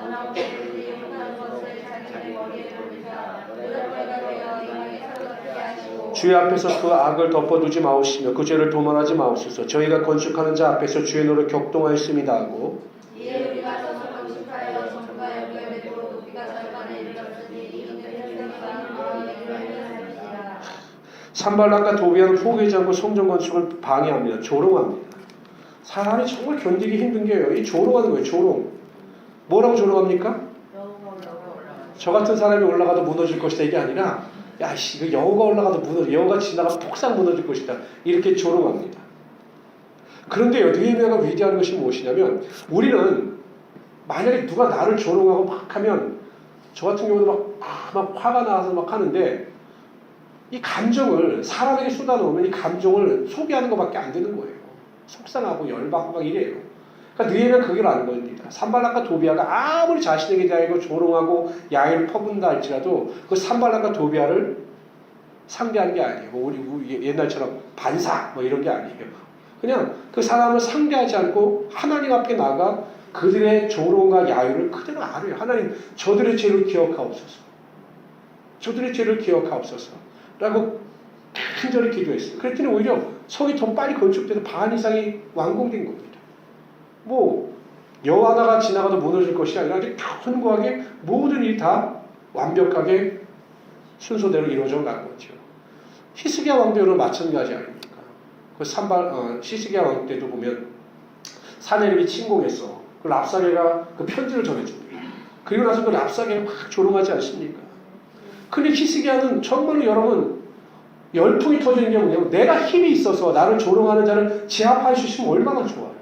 너나 우리들이 행하는 것을 자기의 머리에 돌리자. 무덤벌가 되어 이방에 사로잡게 하시고 주의 앞에서 그 악을 덮어두지 마옵시며 그 죄를 도말하지 마옵소서. 저희가 건축하는 자 앞에서 주의 노를 격동하였습니다 하고 이에 우리가 서서 건축하여 정부가 연결되고 높이가 절반에 이르렀으니 이는 현생이 많은 마음에 이르렀습니다. 산발락과 도비아는 포기하지 않고 성전 건축을 방해합니다. 조롱합니다. 사람이 정말 견디기 힘든 게요. 이 조롱하는 거예요. 조롱. 뭐라고 조롱합니까? 저 같은 사람이 올라가도 무너질 것이다 이게 아니라 야씨 그 여우가 올라가도 무너져 여우가 지나가 폭삭 무너질 것이다 이렇게 조롱합니다. 그런데요 느헤미야가 위대한 것이 무엇이냐면 우리는 만약에 누가 나를 조롱하고 막 하면 저 같은 경우도 막 화가 나서 막 하는데 이 감정을 사람에게 쏟아놓으면 이 감정을 소비하는 것밖에 안 되는 거예요. 속상하고 열받고 막 이래요. 그러니까 느헤미야는 그걸 아는 겁니다. 산발락과 도비아가 아무리 자신에게 대하여 조롱하고 야유를 퍼붓는다 할지라도 그 산발락과 도비아를 상대하는 게 아니에요. 뭐 우리 옛날처럼 반사 뭐 이런 게 아니에요. 그냥 그 사람을 상대하지 않고 하나님 앞에 나가 그들의 조롱과 야유를 그대로 알아요. 하나님 저들의 죄를 기억하옵소서. 저들의 죄를 기억하옵소서. 라고 간절히 기도했어요. 그랬더니 오히려 성이 더 빨리 건축돼서 반 이상이 완공된 겁니다. 뭐 여우 하나가 지나가도 무너질 것이 아니라 아주 견고하게 모든 일이 다 완벽하게 순서대로 이루어져 간 거죠. 히스기야 왕 때도 마찬가지 아닙니까? 그 히스기야 왕 때도 보면 사내립이 침공해서 그 랍사게가 그 편지를 전해줍니다. 그리고 나서 그 랍사게를 막 조롱하지 않습니까? 근데 히스기야는 정말로 여러분 열풍이 터지는 게 뭐냐면 내가 힘이 있어서 나를 조롱하는 자를 제압할 수 있으면 얼마나 좋아요.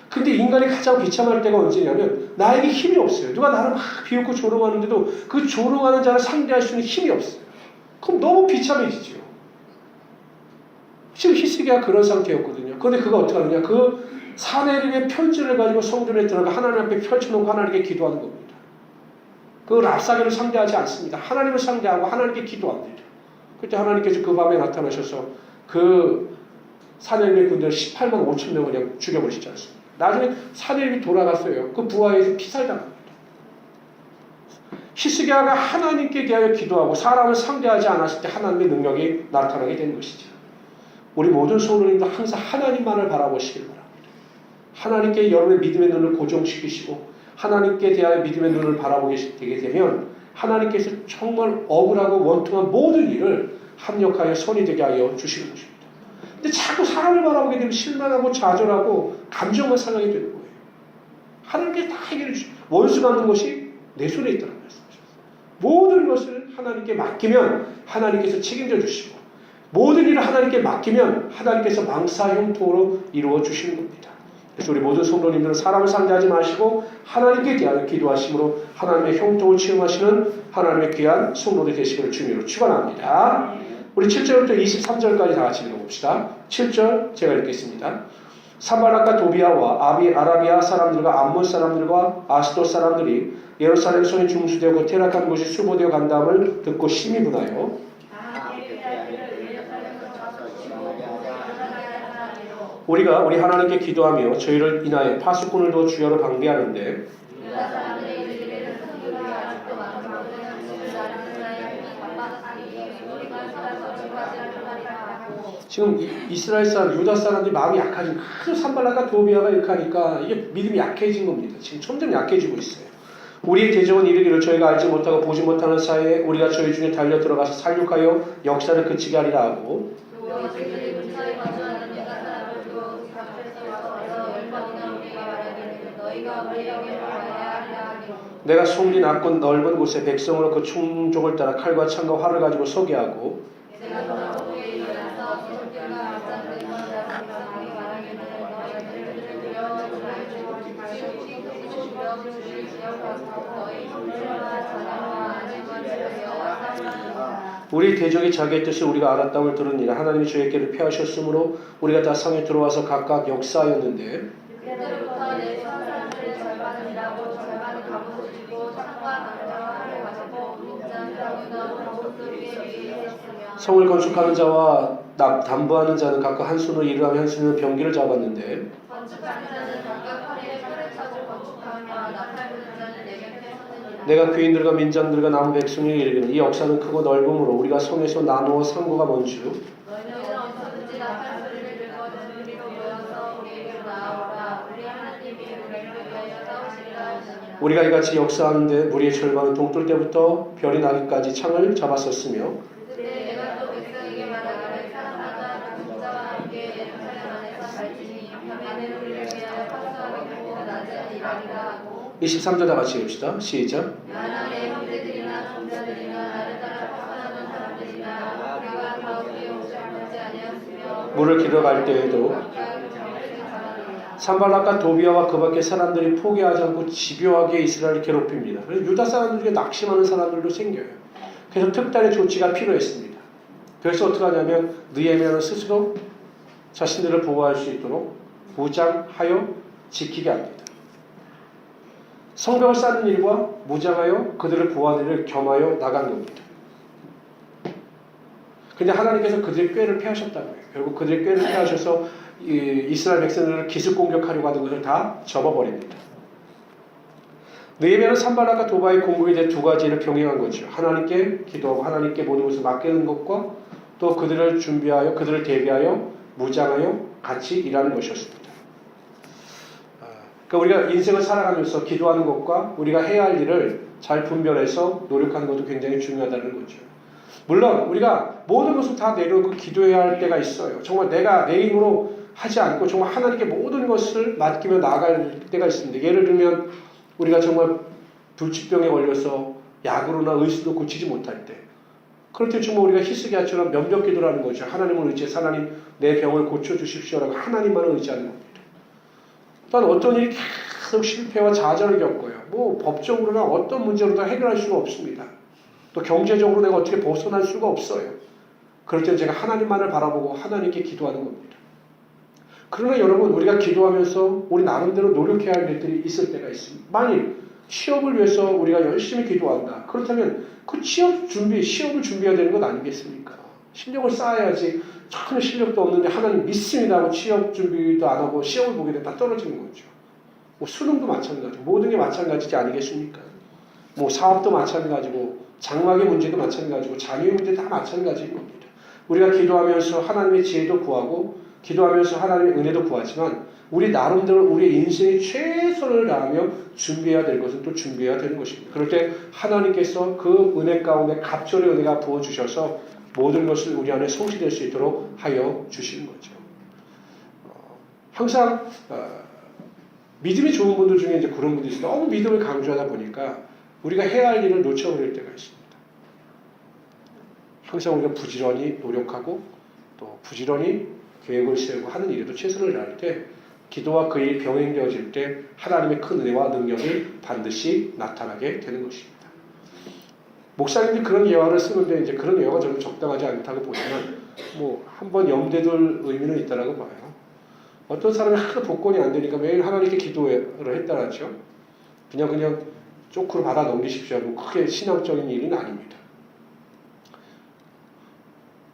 근데 인간이 가장 비참할 때가 언제냐면 나에게 힘이 없어요. 누가 나를 막 비웃고 조롱하는데도 그 조롱하는 자를 상대할 수 있는 힘이 없어요. 그럼 너무 비참해지죠. 지금 히스기야가 그런 상태였거든요. 그런데 그가 어떻게 하느냐. 그 사내립의 편지를 가지고 성전에 들어가 하나님 앞에 펼쳐놓고 하나님께 기도하는 겁니다. 그 랍사게를 상대하지 않습니다. 하나님을 상대하고 하나님께 기도합니다. 그때 하나님께서 그 밤에 나타나셔서 그 사내립의 군대를 18만 5천 명을 그냥 죽여버리시지 않습니까? 나중에 사내립이 돌아갔어요. 그 부하에서 피살당합니다. 히스기야가 하나님께 대하여 기도하고 사람을 상대하지 않았을 때 하나님의 능력이 나타나게 된 것이죠. 우리 모든 성도님도 항상 하나님만을 바라보시길 바랍니다. 하나님께 여러분의 믿음의 눈을 고정시키시고 하나님께 대하여 믿음의 눈을 바라보게 되게 되면 하나님께서 정말 억울하고 원통한 모든 일을 합력하여 선이 되게 하여 주시는 것입니다. 근데 자꾸 사람을 바라보게 되면 실망하고 좌절하고 감정만 상하게 되는 거예요. 하나님께 다 해결해 주시고 원수 만든 것이 내 손에 있다는 말씀이셨어요. 모든 것을 하나님께 맡기면 하나님께서 책임져 주시고 모든 일을 하나님께 맡기면 하나님께서 망사 형통으로 이루어 주시는 겁니다. 그래서 우리 모든 성도님들은 사람을 상대하지 마시고 하나님께 대하여 기도하심으로 하나님의 형통을 체험하시는 하나님의 귀한 성도들 되시기를 주님으로 축원합니다. 우리 7절부터 23절까지 다 같이 읽어봅시다. 7절 제가 읽겠습니다. 산발락과 도비아와 아라비아 사람들과 암몬 사람들과 아스돗 사람들이 예루살렘 성이 중수되고 퇴락한 곳이 수보되어 간다음을 듣고 심히 분하여 우리가 우리 하나님께 기도하며 저희를 인하여 파수꾼을 더 주여로 방비하는데 지금 이스라엘 사람, 유다 사람들이 마음이 약해진 산발락과 도비아가 이렇게 하니까 이게 믿음이 약해진 겁니다. 지금 점점 약해지고 있어요. 우리의 대적은 이르기를 저희가 알지 못하고 보지 못하는 사이에 우리가 저희 중에 달려 들어가서 살육하여 역사를 그치게 하리라 하고 내가 송리 낮고 넓은 곳에 백성으로 그 충족을 따라 칼과 창과 활을 가지고 서게 하고 우리 대적이 자기의 뜻을 우리가 알았다고 들으니라. 하나님이 저희에게를 피하셨으므로 우리가 다 성에 들어와서 각각 역사하였는데 그때부터 내 사람들의 절반은 일하고 절반은 갑옷을 입고 창과 남자와 활을 가지고 민자는 갑옷 위에 있었으며 성을 건축하는 자와 담보하는 자는 각각 한 손으로 일을 하며 한 손으로 병기를 잡았는데 건축하는 자는 각각 허리에 칼을 차고 건축하며 나팔 부는 자는 내 곁에 섰느니라. 내가 귀인들과 민장들과 남은 백성에게 이르기를 이 역사는 크고 넓음으로 우리가 성에서 나누어 상고가 먼주 너희는 어디서든지 나팔 소리를 들고 준비로 모여서 우리에게로 나아오라. 우리 하나님이 우리를 위하여 싸우시리라 하시니라. 우리가 이같이 역사하는데 무리의 절반은 동떨 때부터 별이 나기까지 창을 잡았었으며 그때 내가 또 백성에게 말하기를 사람마다 군자와 함께 예루살렘 안에서 갈지니 밤에는 우리를 위하여 파수하겠고 낮에는 일하리라 하고 23절 다 같이 읽읍시다. 시작. 나나 내 형제들이나 종자들이나 나를 따라 파산하는 사람들이나 우리가 다 우리의 옷을 벗지 아니하였으며 물을 길러 갈 때에도 산발락과 도비아와 그 밖의 사람들이 포기하지 않고 집요하게 이스라엘을 괴롭힙니다. 그래서 유다 사람들 중에 낙심하는 사람들도 생겨요. 그래서 특단의 조치가 필요했습니다. 그래서 어떻게 하냐면 느헤미야는 스스로 자신들을 보호할 수 있도록 무장하여 지키게 합니다. 성벽을 쌓는 일과 무장하여 그들을 보호하는 일을 겸하여 나간 겁니다. 근데 하나님께서 그들의 꾀를 피하셨다고요. 결국 그들의 꾀를 피하셔서 이스라엘 백성들을 기습 공격하려고 하던 것을 다 접어버립니다. 느헤미야는 산발락과 도바의 공격에 대해 두 가지를 병행한 거죠. 하나님께 기도하고 하나님께 모든 것을 맡기는 것과 또 그들을 준비하여 그들을 대비하여 무장하여 같이 일하는 것이었습니다. 그러니까 우리가 인생을 살아가면서 기도하는 것과 우리가 해야 할 일을 잘 분별해서 노력하는 것도 굉장히 중요하다는 거죠. 물론 우리가 모든 것을 다 내려놓고 기도해야 할 때가 있어요. 정말 내가 내 힘으로 하지 않고 정말 하나님께 모든 것을 맡기며 나아갈 때가 있습니다. 예를 들면 우리가 정말 불치병에 걸려서 약으로나 의술로 고치지 못할 때 그럴 때 정말 우리가 히스기야처럼 면벽 기도를 하는 거죠. 하나님을 의지해서 하나님 내 병을 고쳐주십시오라고 하나님만을 의지하는 겁니다. 또한 어떤 일이 계속 실패와 좌절을 겪어요. 뭐 법적으로나 어떤 문제로도 해결할 수가 없습니다. 또 경제적으로 내가 어떻게 벗어날 수가 없어요. 그럴 때는 제가 하나님만을 바라보고 하나님께 기도하는 겁니다. 그러나 여러분 우리가 기도하면서 우리 나름대로 노력해야 할 일들이 있을 때가 있습니다. 만일 취업을 위해서 우리가 열심히 기도한다. 그렇다면 그 시험을 준비해야 되는 것 아니겠습니까? 실력을 쌓아야지 전혀 실력도 없는데 하나님 믿습니다 하고 취업 준비도 안 하고 시험을 보게 되면 다 떨어지는 거죠. 뭐 수능도 마찬가지고 모든 게 마찬가지지 아니겠습니까? 뭐 사업도 마찬가지고 장막의 문제도 마찬가지고 자녀의 문제도 다 마찬가지인 겁니다. 우리가 기도하면서 하나님의 지혜도 구하고 기도하면서 하나님의 은혜도 구하지만 우리 나름대로 우리 인생의 최선을 다하며 준비해야 될 것은 또 준비해야 되는 것입니다. 그럴 때 하나님께서 그 은혜 가운데 갑절의 은혜가 부어주셔서 모든 것을 우리 안에 성취될 수 있도록 하여 주시는 거죠. 항상 믿음이 좋은 분들 중에 이제 그런 분들이 있어요. 너무 믿음을 강조하다 보니까 우리가 해야 할 일을 놓쳐버릴 때가 있습니다. 항상 우리가 부지런히 노력하고 또 부지런히 계획을 세우고 하는 일에도 최선을 다할 때 기도와 그 일이 병행되어질 때 하나님의 큰 은혜와 능력이 반드시 나타나게 되는 것입니다. 목사님들이 그런 예화를 쓰는데 이제 그런 예화가 저는 적당하지 않다고 보지만 뭐 한번 염두에 의미는 있다라고 봐요. 어떤 사람이 하도 복권이 안 되니까 매일 하나님께 기도를 했다라죠. 그냥 쪼크로 받아 넘기십시오. 뭐 크게 신앙적인 일은 아닙니다.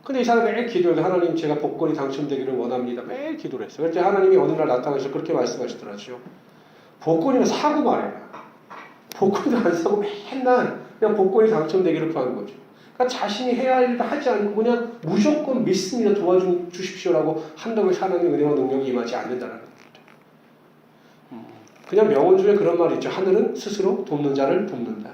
근데 이 사람이 매일 기도해도 하나님 제가 복권이 당첨되기를 원합니다. 매일 기도를 했어요. 그때 하나님이 어느 날 나타나셔서 그렇게 말씀하시더라고요. 복권이면 사고 말이야. 복권도 안 사고 맨날 그냥 복권이 당첨되기를 구하는 거죠. 그러니까 자신이 해야 할 일도 하지 않고 그냥 무조건 믿습니다. 도와주십시오라고 한다고 해서 하나님의 은혜와 능력이 임하지 않는다는 겁니다. 그냥 명언 중에 그런 말이 있죠. 하늘은 스스로 돕는 자를 돕는다.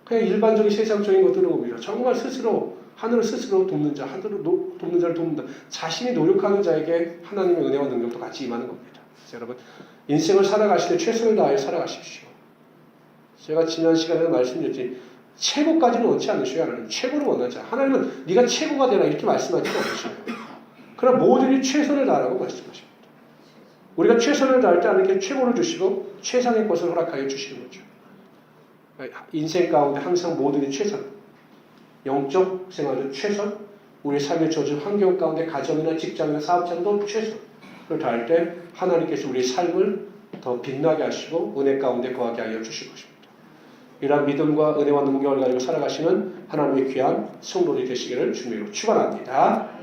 그냥 일반적인 세상적인 것들을 봅니다. 정말 스스로 하늘을 스스로 돕는 자, 하늘을 돕는 자를 돕는다. 자신이 노력하는 자에게 하나님의 은혜와 능력도 같이 임하는 겁니다. 그래서 여러분 인생을 살아가실 때 최선을 다하여 살아가십시오. 제가 지난 시간에 말씀드렸지 최고까지는 원치 않으셔요. 하나님 최고를 원하지 않아요. 하나님은 네가 최고가 되라 이렇게 말씀하지 않으셔요. 그러나 모든 일 최선을 다하라고 말씀하십니다. 우리가 최선을 다할 때 하나님께 최고를 주시고 최상의 것을 허락하여 주시는 거죠. 인생 가운데 항상 모든 일 최선, 영적 생활도 최선, 우리의 삶의 저주 환경 가운데 가정이나 직장이나 사업장도 최선을 다할 때 하나님께서 우리의 삶을 더 빛나게 하시고 은혜 가운데 거하게 하여 주실 것입니다. 이러한 믿음과 은혜와 능력을 가지고 살아가시는 하나님의 귀한 성도들이 되시기를 주님으로 축원합니다.